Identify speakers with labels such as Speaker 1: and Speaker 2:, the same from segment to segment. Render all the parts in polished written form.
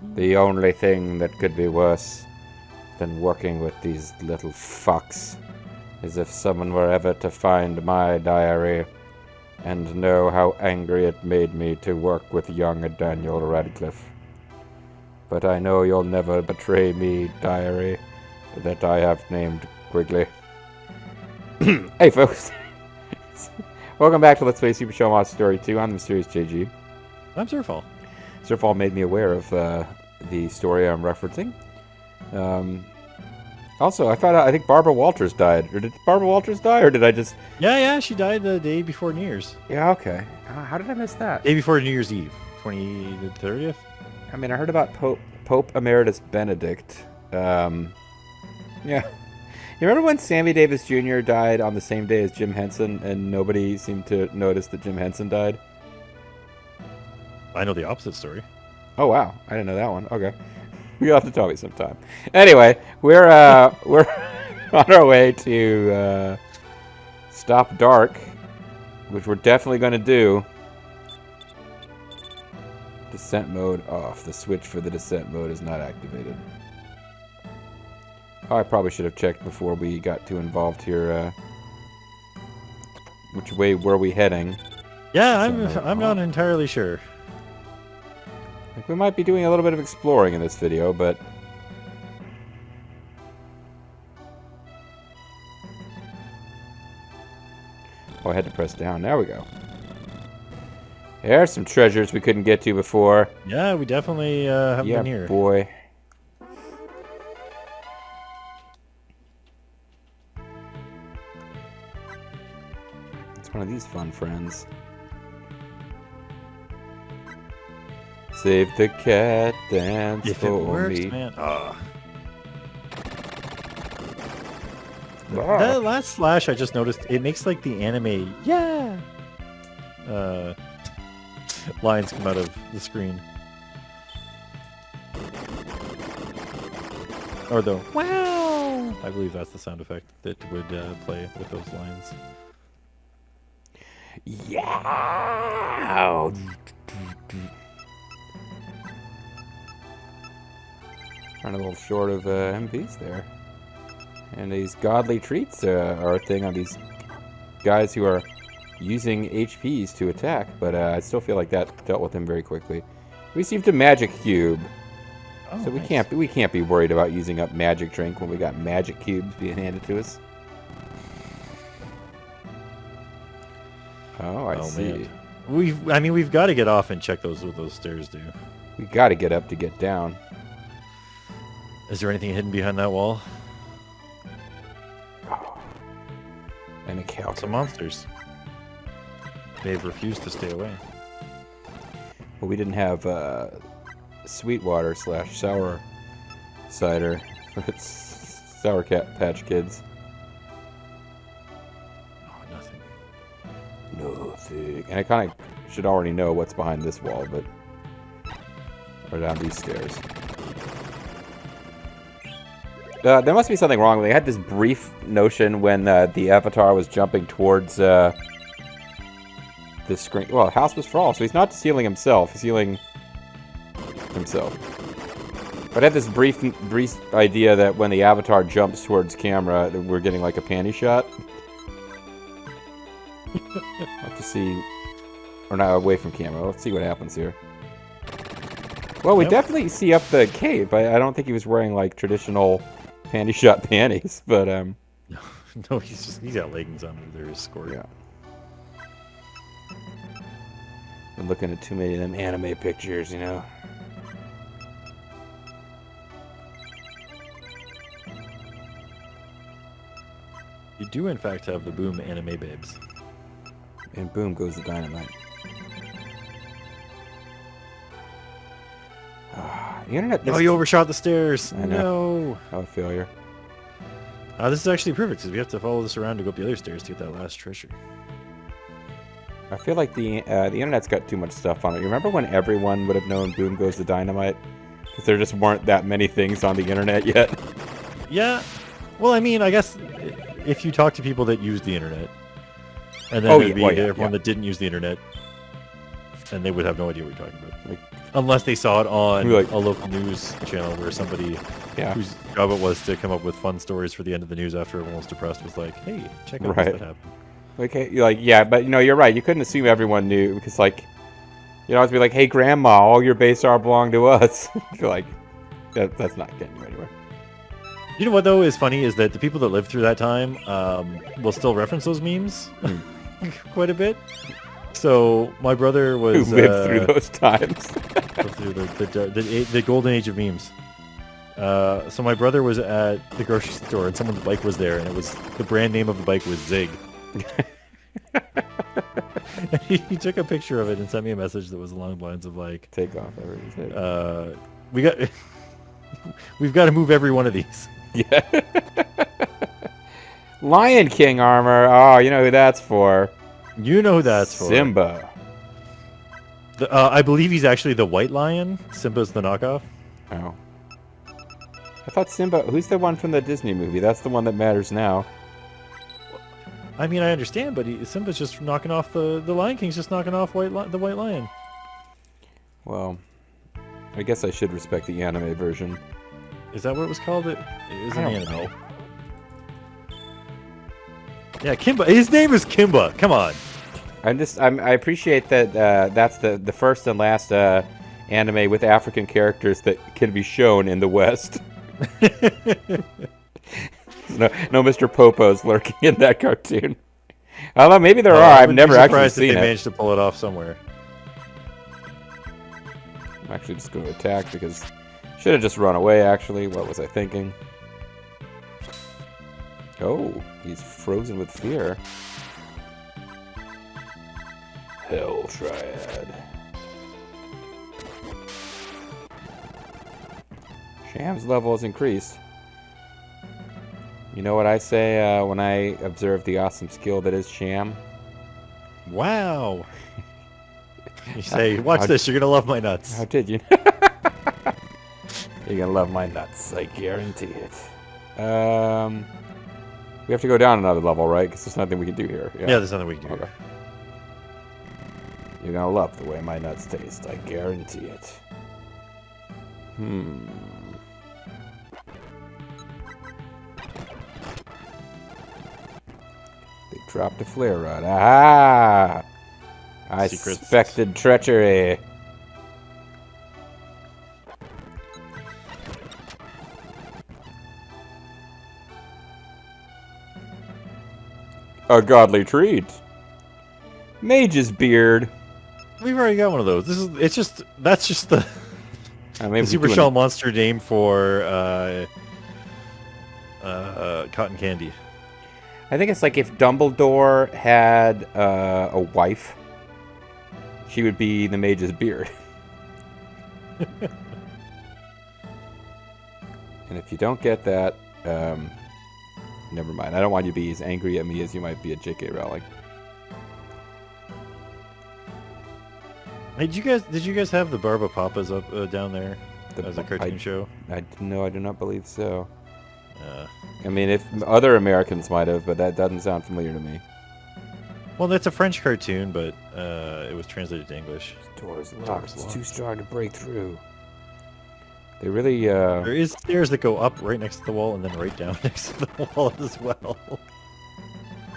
Speaker 1: The only thing that could be worse than working with these little fucks is if someone were ever to find my diary and know how angry it made me to work with young Daniel Radcliffe. But I know you'll never betray me, diary, that I have named Quigley. Hey folks, welcome back to Let's Play Super Show Mod Story 2. I'm the Mysterious JG.
Speaker 2: I'm Surfall.
Speaker 1: Surfall made me aware of the story I'm referencing. Also, I think Barbara Walters died. Or did Barbara Walters die, or did I just...
Speaker 2: Yeah, she died the day before New Year's.
Speaker 1: Yeah, okay. How did I miss that?
Speaker 2: Day before New Year's Eve, the 30th?
Speaker 1: I mean, I heard about Pope Emeritus Benedict. Yeah. You remember when Sammy Davis Jr. died on the same day as Jim Henson, and nobody seemed to notice that Jim Henson died?
Speaker 2: I know the opposite story.
Speaker 1: Oh, wow. I didn't know that one. Okay. You'll have to tell me sometime. Anyway, we're on our way to Stop Dark, which we're definitely going to do. Descent mode off. The switch for the descent mode is not activated. Oh, I probably should have checked before we got too involved here. Which way were we heading?
Speaker 2: Yeah, I'm not entirely sure.
Speaker 1: Like, we might be doing a little bit of exploring in this video, but... Oh, I had to press down. There we go. There's some treasures we couldn't get to before.
Speaker 2: Yeah, we definitely haven't been here.
Speaker 1: Yeah, boy. It's one of these fun friends. Save the cat, dance
Speaker 2: If
Speaker 1: for
Speaker 2: it works,
Speaker 1: me.
Speaker 2: man.
Speaker 1: Ah.
Speaker 2: That last slash I just noticed, it makes like the anime, yeah, lines come out of the screen. Or the wow! I believe that's the sound effect that would play with those lines.
Speaker 1: Yeah. Run a little short of MPs there. And these godly treats are a thing on these guys who are using HPs to attack, but I still feel like that dealt with them very quickly. We received a magic cube,
Speaker 2: Oh,
Speaker 1: so we
Speaker 2: nice.
Speaker 1: can't be worried about using up magic drink when we got magic cubes being handed to us. Oh, I see.
Speaker 2: Man. I mean, we've got to get off and check what those stairs do.
Speaker 1: We got to get up to get down.
Speaker 2: Is there anything hidden behind that wall?
Speaker 1: And a calculator.
Speaker 2: Some monsters. They've refused to stay away.
Speaker 1: Well, we didn't have Sweetwater / sour cider. It's Sour Patch Kids.
Speaker 2: Oh, nothing.
Speaker 1: Nothing. And I kind of should already know what's behind this wall, but... Or down these stairs. There must be something wrong. They had this brief notion when the Avatar was jumping towards the screen. Well, House was for all, so he's not stealing himself. He's stealing himself. But I had this brief idea that when the Avatar jumps towards camera, that we're getting like a panty shot. I'll have to see... Or not, away from camera. Let's see what happens here. Well, we definitely see up the cape. I don't think he was wearing like traditional panty shot panties, but
Speaker 2: No, he's got leggings on under his skirt.
Speaker 1: yeah. Been looking at too many of them anime pictures, you know.
Speaker 2: You do, in fact, have the Boom anime babes.
Speaker 1: And boom goes the dynamite. The internet.
Speaker 2: Oh, you overshot the stairs.
Speaker 1: I know.
Speaker 2: No.
Speaker 1: Oh, a failure.
Speaker 2: This is actually perfect because we have to follow this around to go up the other stairs to get that last treasure.
Speaker 1: I feel like the internet's got too much stuff on it. You remember when everyone would have known boom goes the dynamite? Because there just weren't that many things on the internet yet.
Speaker 2: Yeah. Well, I mean, I guess if you talk to people that use the internet, and then there'd be everyone that didn't use the internet, and they would have no idea what you're talking about.
Speaker 1: Like,
Speaker 2: Unless they saw it on
Speaker 1: Like-
Speaker 2: a local news channel where somebody
Speaker 1: yeah.
Speaker 2: whose job it was to come up with fun stories for the end of the news after everyone was depressed was like, hey, check out
Speaker 1: Right.
Speaker 2: this that happened.
Speaker 1: Okay, yeah, but you're right. You couldn't assume everyone knew because you'd always be like, "Hey, Grandma, all your base art belong to us." You're like, that's not getting you anywhere.
Speaker 2: You know what though is funny is that the people that lived through that time will still reference those memes quite a bit. So my brother was
Speaker 1: Who lived through those times?
Speaker 2: through the golden age of memes. So my brother was at the grocery store and someone's bike was there, and it was the brand name of the bike was Zig. He took a picture of it and sent me a message that was along the lines of like,
Speaker 1: Take off everything.
Speaker 2: we've got to move every one of these.
Speaker 1: Yeah. Lion King armor. Oh, you know who that's for.
Speaker 2: You know who that's for.
Speaker 1: Simba.
Speaker 2: I believe he's actually the white lion. Simba's the knockoff.
Speaker 1: Oh. I thought Simba... Who's the one from the Disney movie? That's the one that matters now.
Speaker 2: I mean, I understand, but Simba's just knocking off the Lion King's just knocking off the white lion.
Speaker 1: Well, I guess I should respect the anime version.
Speaker 2: Is that what it was called? It was an anime.
Speaker 1: Know.
Speaker 2: Yeah, Kimba. His name is Kimba. Come on.
Speaker 1: I appreciate that that's the first and last anime with African characters that can be shown in the West. No Mr. Popo's lurking in that cartoon. Although maybe there are. I've never actually seen
Speaker 2: they
Speaker 1: it.
Speaker 2: managed to pull it off somewhere.
Speaker 1: I'm actually just going to attack because should have just run away. Actually, what was I thinking? Oh, he's frozen with fear. Hell Triad. Sham's level has increased. You know what I say when I observe the awesome skill that is Sham?
Speaker 2: Wow. You say, watch this, you're going to love my nuts.
Speaker 1: How did you? You're going to love my nuts, I guarantee it. We have to go down another level, right? Because there's nothing we can do here.
Speaker 2: Yeah, there's nothing we can do here.
Speaker 1: You're going to love the way my nuts taste, I guarantee it. They dropped a flare rod. Ah! I
Speaker 2: Secrets.
Speaker 1: suspected treachery. A godly treat. Mage's beard.
Speaker 2: We've already got one of those. That's just the Super Shell monster name for cotton candy.
Speaker 1: I think it's like if Dumbledore had a wife, she would be the mage's beard. And if you don't get that, never mind. I don't want you to be as angry at me as you might be at J.K. Rowling.
Speaker 2: Hey, did you guys have the Barba Papas up down there as a cartoon show?
Speaker 1: I do not believe so. I mean, if other Americans might have, but that doesn't sound familiar to me.
Speaker 2: Well, that's a French cartoon, but it was translated to English.
Speaker 1: Door's locked. It's too strong to break through. They really.
Speaker 2: There is stairs that go up right next to the wall and then right down next to the wall as well.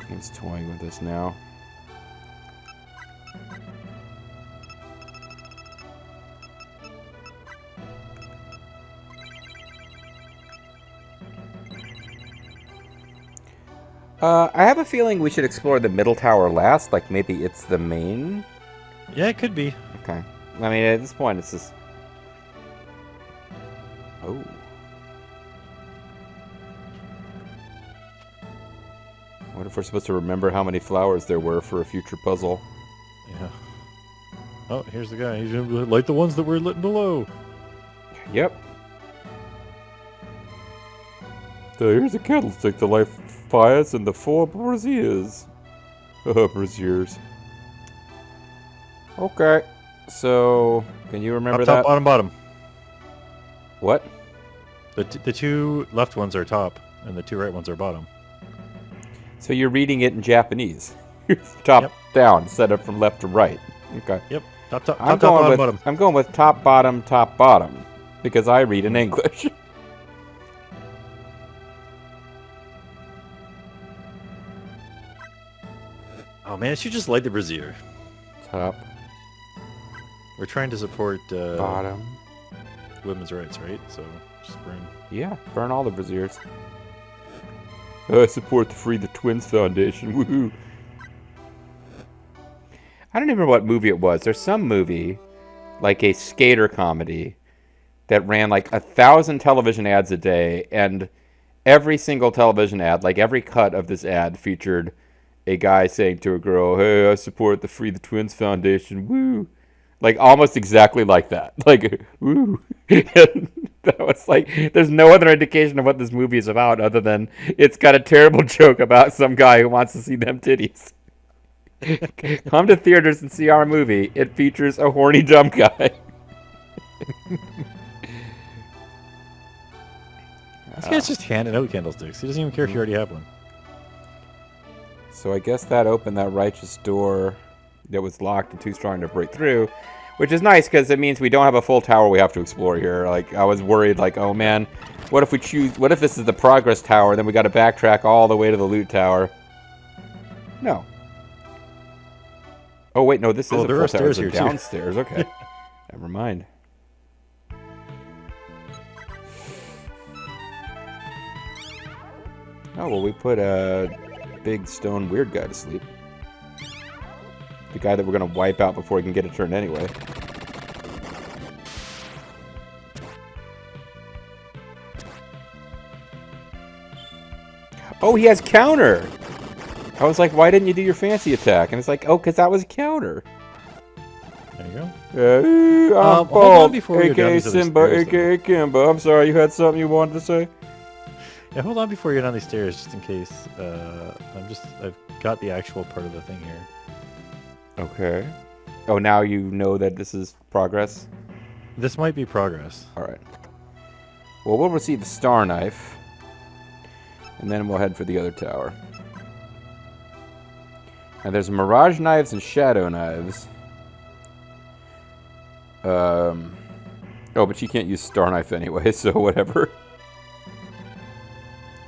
Speaker 1: He's toying with us now. I have a feeling we should explore the middle tower last. Like maybe it's the main.
Speaker 2: Yeah, it could be.
Speaker 1: Okay. I mean, at this point, it's just. Oh. What if we're supposed to remember how many flowers there were for a future puzzle?
Speaker 2: Yeah. Oh, here's the guy. He's gonna light the ones that were lit below.
Speaker 1: Yep. So here's a candlestick to light fires and the 4 braziers. Braziers. Okay. So, can you remember
Speaker 2: Up, top,
Speaker 1: that?
Speaker 2: bottom, bottom.
Speaker 1: What?
Speaker 2: The two left ones are top, and the two right ones are bottom.
Speaker 1: So you're reading it in Japanese. Top
Speaker 2: Yep.
Speaker 1: down, set up from left to right. Okay.
Speaker 2: Yep. Top, bottom, bottom.
Speaker 1: I'm going with top, bottom, because I read in English.
Speaker 2: Oh man, she just light the brazier.
Speaker 1: Top.
Speaker 2: We're trying to support
Speaker 1: Bottom.
Speaker 2: women's rights, right? So just burn.
Speaker 1: Yeah, burn all the braziers. I support the Free the Twins Foundation. Woohoo! I don't even know what movie it was. There's some movie, like a skater comedy, that ran like 1,000 television ads a day, and every single television ad, like every cut of this ad, featured a guy saying to a girl, "Hey, I support the Free the Twins Foundation." Woo! Like almost exactly like that. Like, woo! And that was like, there's no other indication of what this movie is about other than it's got a terrible joke about some guy who wants to see them titties. Come to theaters and see our movie. It features a horny dumb guy.
Speaker 2: This guy's just handing out candlesticks. He doesn't even care if you already have one.
Speaker 1: So I guess that opened that righteous door that was locked and too strong to break through, which is nice because it means we don't have a full tower we have to explore here. Like, I was worried, like, oh man, what if this is the progress tower, then we got to backtrack all the way to the loot tower? No. Oh wait, no, this is a full tower. It's downstairs. Okay, never mind. Oh well, we put a big stone weird guy to sleep. The guy that we're gonna wipe out before he can get a turn anyway. Oh, he has counter! I was like, why didn't you do your fancy attack? And it's like, oh, because that was counter.
Speaker 2: There you go.
Speaker 1: I'm
Speaker 2: hold on before we go down
Speaker 1: a.k.a.
Speaker 2: these other
Speaker 1: Simba,
Speaker 2: stairs,
Speaker 1: a.k.a. Kimba. I'm sorry, you had something you wanted to say?
Speaker 2: Yeah, hold on before you go down these stairs, just in case. I've got the actual part of the thing here.
Speaker 1: Okay. Oh, now you know that this is progress?
Speaker 2: This might be progress.
Speaker 1: Alright. Well, we'll receive the star knife. And then we'll head for the other tower. Now there's mirage knives and shadow knives. Oh, but you can't use star knife anyway, so whatever.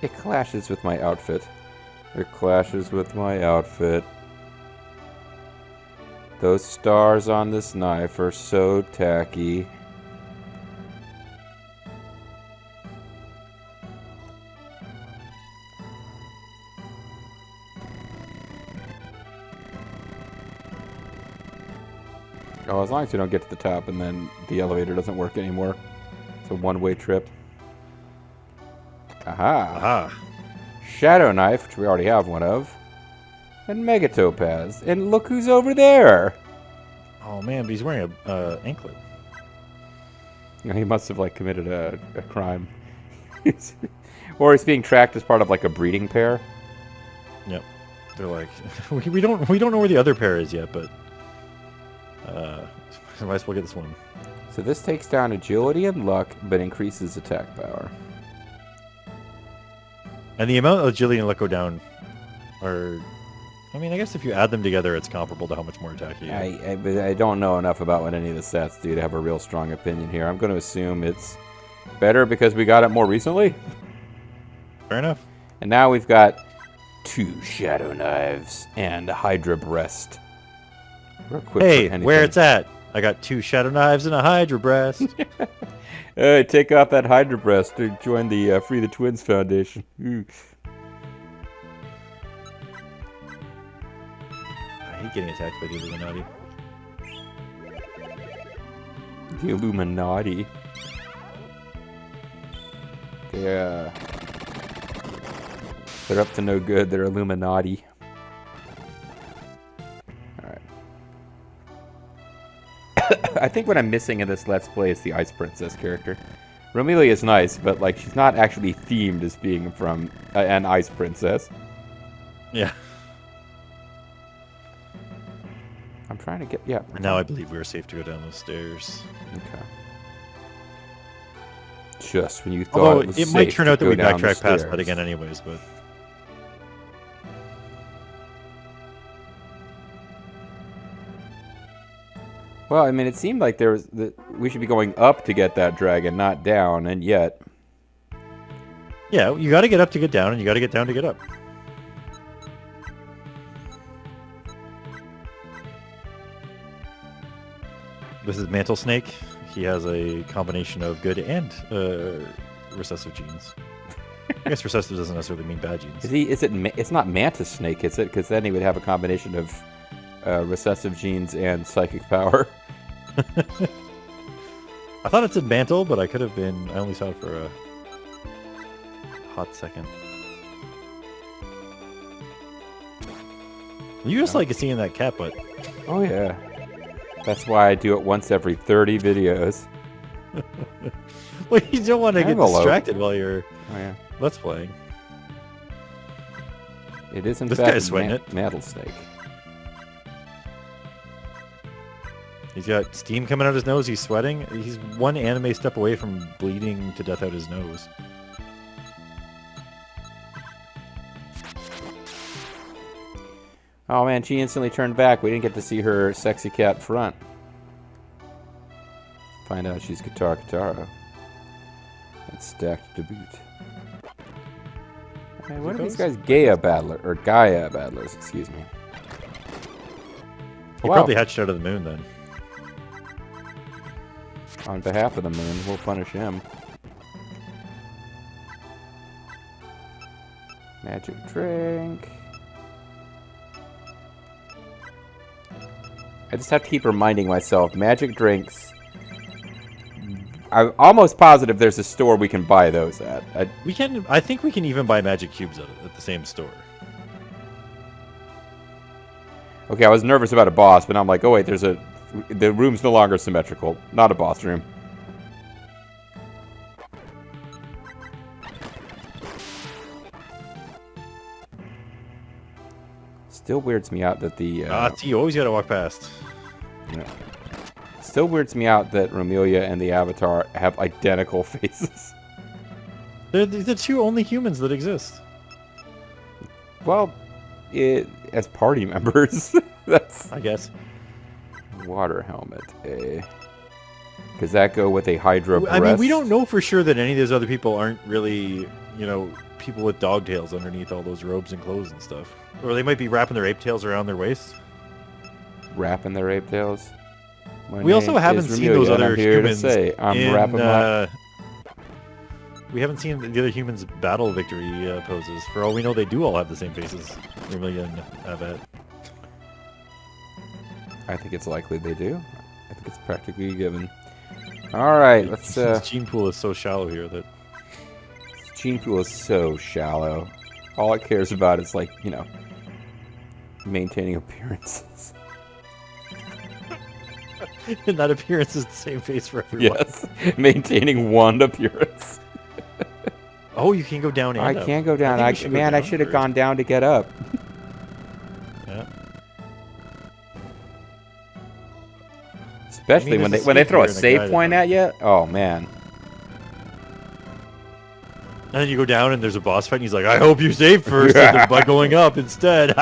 Speaker 1: It clashes with my outfit. It clashes with my outfit. Those stars on this knife are so tacky. Oh, as long as you don't get to the top and then the elevator doesn't work anymore. It's a one-way trip. Aha!
Speaker 2: Aha!
Speaker 1: Shadow Knife, which we already have one of. And Mega Topaz. And look who's over there!
Speaker 2: Oh man, but he's wearing a anklet.
Speaker 1: He must have, like, committed a crime. Or he's being tracked as part of, like, a breeding pair.
Speaker 2: Yep. They're like, we don't know where the other pair is yet, but might as well get this one.
Speaker 1: So this takes down agility and luck, but increases attack power.
Speaker 2: And the amount of agility and luck go down are... I mean, I guess if you add them together, it's comparable to how much more attack you get.
Speaker 1: I don't know enough about what any of the stats do to have a real strong opinion here. I'm going to assume it's better because we got it more recently.
Speaker 2: Fair enough.
Speaker 1: And now we've got 2 Shadow Knives and a Hydra Breast.
Speaker 2: Hey, where it's at? I got 2 Shadow Knives and a Hydra Breast.
Speaker 1: Hey, take off that Hydra Breast to join the Free the Twins Foundation.
Speaker 2: I hate getting attacked by the Illuminati.
Speaker 1: The Illuminati. Yeah. They're up to no good. They're Illuminati. Alright. I think what I'm missing in this Let's Play is the Ice Princess character. Romelia is nice, but like she's not actually themed as being from an Ice Princess.
Speaker 2: Yeah.
Speaker 1: I'm trying to get... Yeah.
Speaker 2: Now I believe we are safe to go down those stairs.
Speaker 1: Okay. Just when you thought
Speaker 2: Although
Speaker 1: it was
Speaker 2: it might
Speaker 1: safe
Speaker 2: turn
Speaker 1: to
Speaker 2: out that
Speaker 1: go
Speaker 2: we
Speaker 1: down the
Speaker 2: backtrack past
Speaker 1: stairs.
Speaker 2: that again anyways, but...
Speaker 1: Well, I mean, it seemed like we should be going up to get that dragon, not down, and yet...
Speaker 2: Yeah, you got to get up to get down, and you got to get down to get up. This is Mantle Snake. He has a combination of good and recessive genes. I guess recessive doesn't necessarily mean bad genes.
Speaker 1: It's not Mantis Snake, is it? Because then he would have a combination of recessive genes and psychic power.
Speaker 2: I thought it said Mantle, but I could have been... I only saw it for a hot second. You just like seeing that cat butt.
Speaker 1: Oh, yeah. That's why I do it once every 30 videos.
Speaker 2: Well, you don't want to get distracted while you're Let's playing.
Speaker 1: It is in
Speaker 2: this
Speaker 1: fact
Speaker 2: guy's sweating it.
Speaker 1: Mantle Snake.
Speaker 2: He's got steam coming out his nose. He's sweating. He's one anime step away from bleeding to death out his nose.
Speaker 1: Oh man, she instantly turned back. We didn't get to see her sexy cat front. Find out she's Katara. And stacked to boot. Hey, what are these guys? Gaia battlers, excuse me.
Speaker 2: He probably hatched out of the moon then.
Speaker 1: On behalf of the moon, we'll punish him. Magic drink. I just have to keep reminding myself, magic drinks. I'm almost positive there's a store we can buy those at.
Speaker 2: I think we can even buy magic cubes at the same store.
Speaker 1: Okay, I was nervous about a boss, but I'm like, oh wait, the room's no longer symmetrical. Not a boss room. Still weirds me out that the...
Speaker 2: you always gotta walk past.
Speaker 1: Yeah. Still weirds me out that Romelia and the Avatar have identical faces.
Speaker 2: They're the two only humans that exist.
Speaker 1: Well, as party members, that's...
Speaker 2: I guess.
Speaker 1: Water helmet, Does that go with a Hydra breast?
Speaker 2: I mean, we don't know for sure that any of those other people aren't really, people with dog tails underneath all those robes and clothes and stuff. Or they might be wrapping their ape tails around their waists.
Speaker 1: Wrapping their ape tails?
Speaker 2: We also haven't seen those other humans. We haven't seen the other humans' battle victory poses. For all we know, they do all have the same faces. Romelia and Avat.
Speaker 1: I think it's likely they do. I think it's practically given. Alright, let's...
Speaker 2: This gene pool is so shallow here that...
Speaker 1: Gene pool is so shallow. All it cares about is, like, maintaining appearances.
Speaker 2: And that appearance is the same face for everyone.
Speaker 1: Yes, maintaining one appearance.
Speaker 2: Oh, you can go down and
Speaker 1: I can't go down. I should have gone down to get up.
Speaker 2: Yeah.
Speaker 1: Especially when they throw a save point at you. Oh man.
Speaker 2: And then you go down and there's a boss fight and he's like, I hope you save first by going up instead.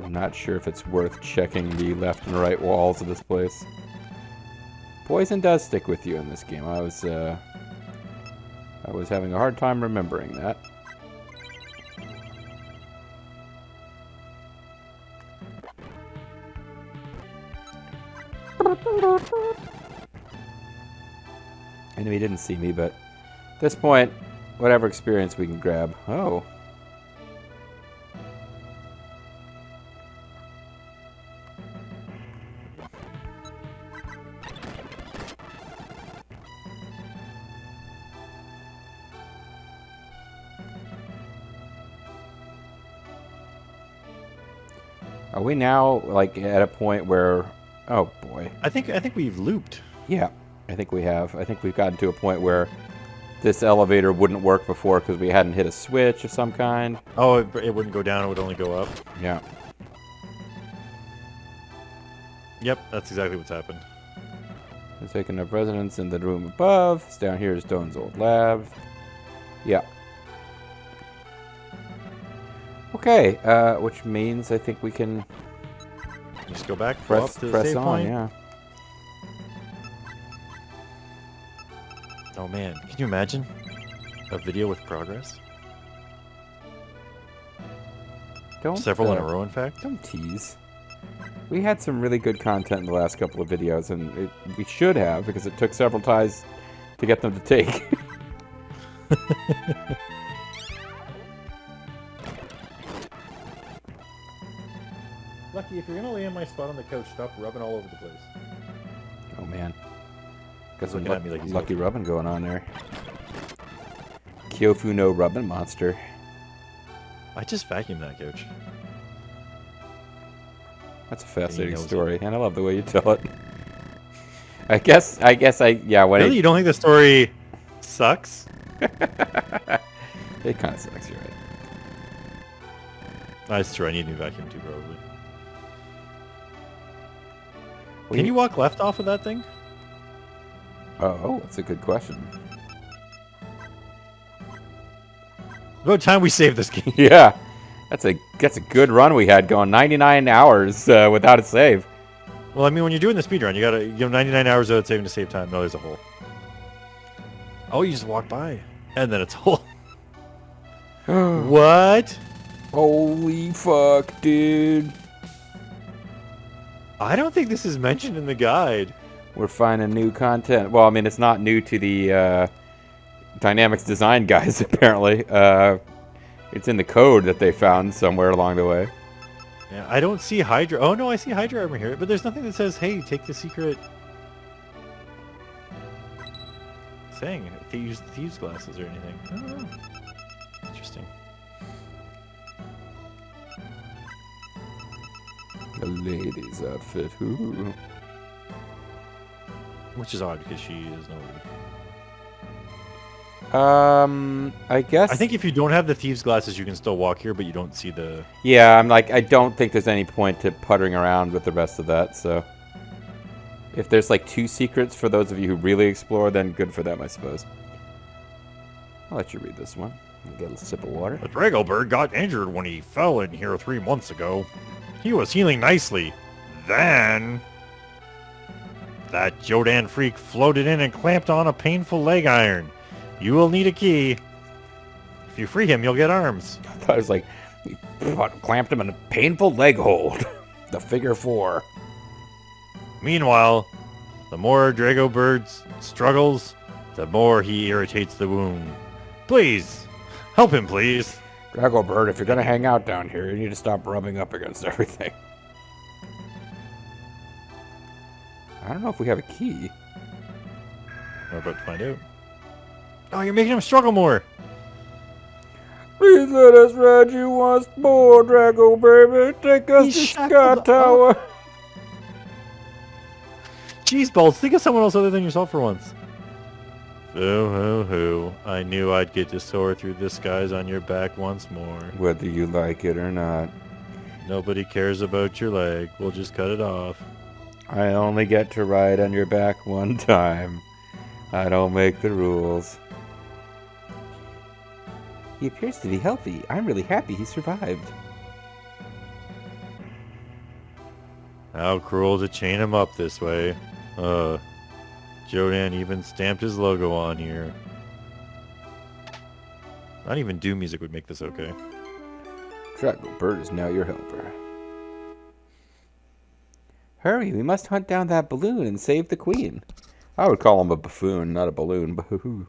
Speaker 1: I'm not sure if it's worth checking the left and right walls of this place. Poison does stick with you in this game. I was having a hard time remembering that. Enemy didn't see me, but at this point, whatever experience we can grab. Oh. Are we now like at a point where, oh boy.
Speaker 2: I think we've looped.
Speaker 1: Yeah, I think we have. I think we've gotten to a point where this elevator wouldn't work before because we hadn't hit a switch of some kind.
Speaker 2: Oh, it wouldn't go down, it would only go up.
Speaker 1: Yeah.
Speaker 2: Yep, that's exactly what's happened.
Speaker 1: We're taking up residence in the room above. Down here is Doan's old lab. Yeah. Okay, which means I think we can
Speaker 2: Just go back, go up to the
Speaker 1: press
Speaker 2: save
Speaker 1: on,
Speaker 2: point.
Speaker 1: yeah.
Speaker 2: Oh man, can you imagine a video with progress?
Speaker 1: Don't
Speaker 2: Several in a row, in fact.
Speaker 1: don't tease. We had some really good content in the last couple of videos, and we should have, because it took several tries to get them to take.
Speaker 2: Lucky, if you're gonna lay in my spot on the couch, stop rubbing all over the place.
Speaker 1: Oh man. Got some
Speaker 2: Looking at me like he's
Speaker 1: lucky
Speaker 2: looking.
Speaker 1: rubbing going on there. Kyofu no rubbing monster.
Speaker 2: I just vacuumed that couch.
Speaker 1: That's a fascinating
Speaker 2: knows it.
Speaker 1: story, and I love the way you tell it. I guess yeah, when
Speaker 2: Really, you don't think the story sucks?
Speaker 1: it kind of sucks, you're right.
Speaker 2: That's true. I need a new vacuum too, probably. Can you walk left off of that thing?
Speaker 1: Oh, that's a good question.
Speaker 2: About time we save this game.
Speaker 1: Yeah, that's a good run we had going. 99 hours without a save.
Speaker 2: Well, I mean, when you're doing the speedrun, you gotta give 99 hours without saving to save time. No, there's a hole. Oh, you just walk by, and then it's a hole. What?
Speaker 1: Holy fuck, dude.
Speaker 2: I don't think this is mentioned in the guide.
Speaker 1: We're finding new content. Well, I mean, it's not new to the Dynamics design guys, apparently. It's in the code that they found somewhere along the way.
Speaker 2: Yeah, I don't see Hydra. Oh, no, I see Hydra armor here, but there's nothing that says, hey, take the secret thing. If they use thieves' glasses or anything. I don't know. Interesting.
Speaker 1: The lady's outfit. Ooh.
Speaker 2: Which is odd because she is no lady.
Speaker 1: I guess.
Speaker 2: I think if you don't have the thieves' glasses, you can still walk here, but you don't see the...
Speaker 1: Yeah, I'm like, I don't think there's any point to puttering around with the rest of that, so... If there's like 2 secrets for those of you who really explore, then good for them, I suppose. I'll let you read this one. I'll get a sip of water.
Speaker 2: The Draco bird got injured when he fell in here 3 months ago. He was healing nicely. Then... that Jodan freak floated in and clamped on a painful leg iron. You will need a key. If you free him, you'll get arms.
Speaker 1: I thought it was like, he clamped him in a painful leg hold. The figure 4.
Speaker 2: Meanwhile, the more Draco bird struggles, the more he irritates the wound. Please, help him, please.
Speaker 1: Draco Bird, if you're gonna hang out down here, you need to stop rubbing up against everything. I don't know if we have a key.
Speaker 2: We're about to find out. Oh, you're making him struggle more.
Speaker 1: Please let us ride you once more, Draco baby. Take us
Speaker 2: He's
Speaker 1: to
Speaker 2: shackled
Speaker 1: Sky Tower.
Speaker 2: Jeez, balls, think of someone else other than yourself for once. Hoo. I knew I'd get to soar through the skies on your back once more.
Speaker 1: Whether you like it or not.
Speaker 2: Nobody cares about your leg. We'll just cut it off.
Speaker 1: I only get to ride on your back one time. I don't make the rules. He appears to be healthy. I'm really happy he survived.
Speaker 2: How cruel to chain him up this way. Jodan even stamped his logo on here. Not even Doom music would make this okay.
Speaker 1: Draco Bird is now your helper. Hurry, we must hunt down that balloon and save the queen. I would call him a buffoon, not a balloon. Boo-hoo.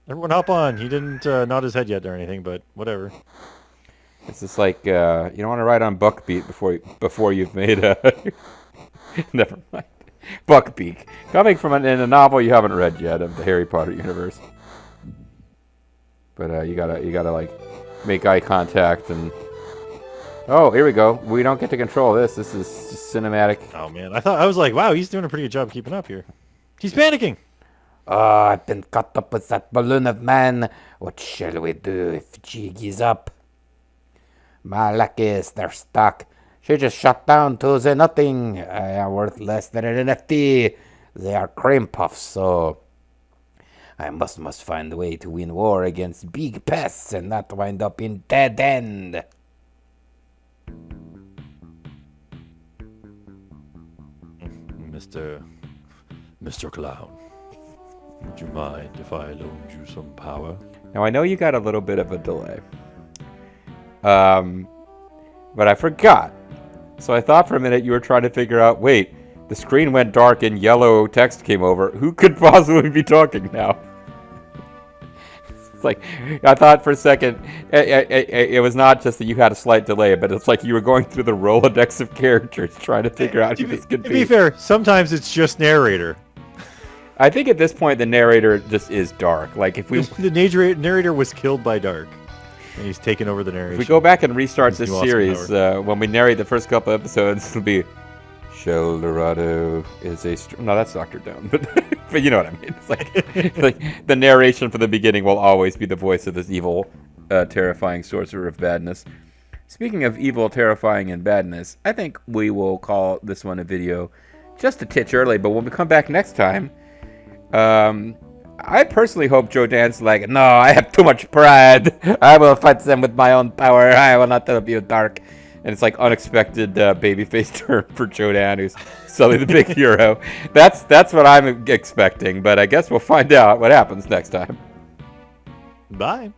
Speaker 2: Everyone hop on. He didn't nod his head yet or anything, but whatever.
Speaker 1: It's just like, you don't want to ride on Buckbeak before you've made a... Never mind. Buckbeak. Coming from in a novel you haven't read yet of the Harry Potter universe. But you gotta like make eye contact and... Oh, here we go. We don't get to control this. This is just cinematic.
Speaker 2: Oh man, I was like, wow, he's doing a pretty good job keeping up here. He's panicking.
Speaker 1: I've been caught up with that balloon of man. What shall we do if she gives up? My luckies, they're stuck. She just shut down to the nothing. They are worth less than an NFT. They are cream puffs, so... I must find a way to win war against big pests and not wind up in dead end.
Speaker 2: Mr. Clown, would you mind if I loaned you some power?
Speaker 1: Now, I know you got a little bit of a delay. But I forgot. So I thought for a minute you were trying to figure out, wait, the screen went dark and yellow text came over. Who could possibly be talking now? It's like, I thought for a second, it was not just that you had a slight delay, but it's like you were going through the Rolodex of characters trying to figure out who this could be.
Speaker 2: To be fair, sometimes it's just narrator.
Speaker 1: I think at this point the narrator just is dark. Like if we
Speaker 2: the narrator was killed by Dark, and he's taken over the narration.
Speaker 1: If we go back and restart this series, when we narrate the first couple episodes, it'll be Sheldorado is a no, that's Dr. Doan, but you know what I mean. It's like the narration for the beginning will always be the voice of this evil, terrifying sorcerer of badness. Speaking of evil, terrifying, and badness, I think we will call this one a video just a titch early. But when we come back next time, I personally hope Joe Dan's like, no, I have too much pride. I will fight them with my own power. I will not help you, Dark. And it's like unexpected babyface turn for Joe Dan, who's suddenly the big hero. That's what I'm expecting, but I guess we'll find out what happens next time.
Speaker 2: Bye.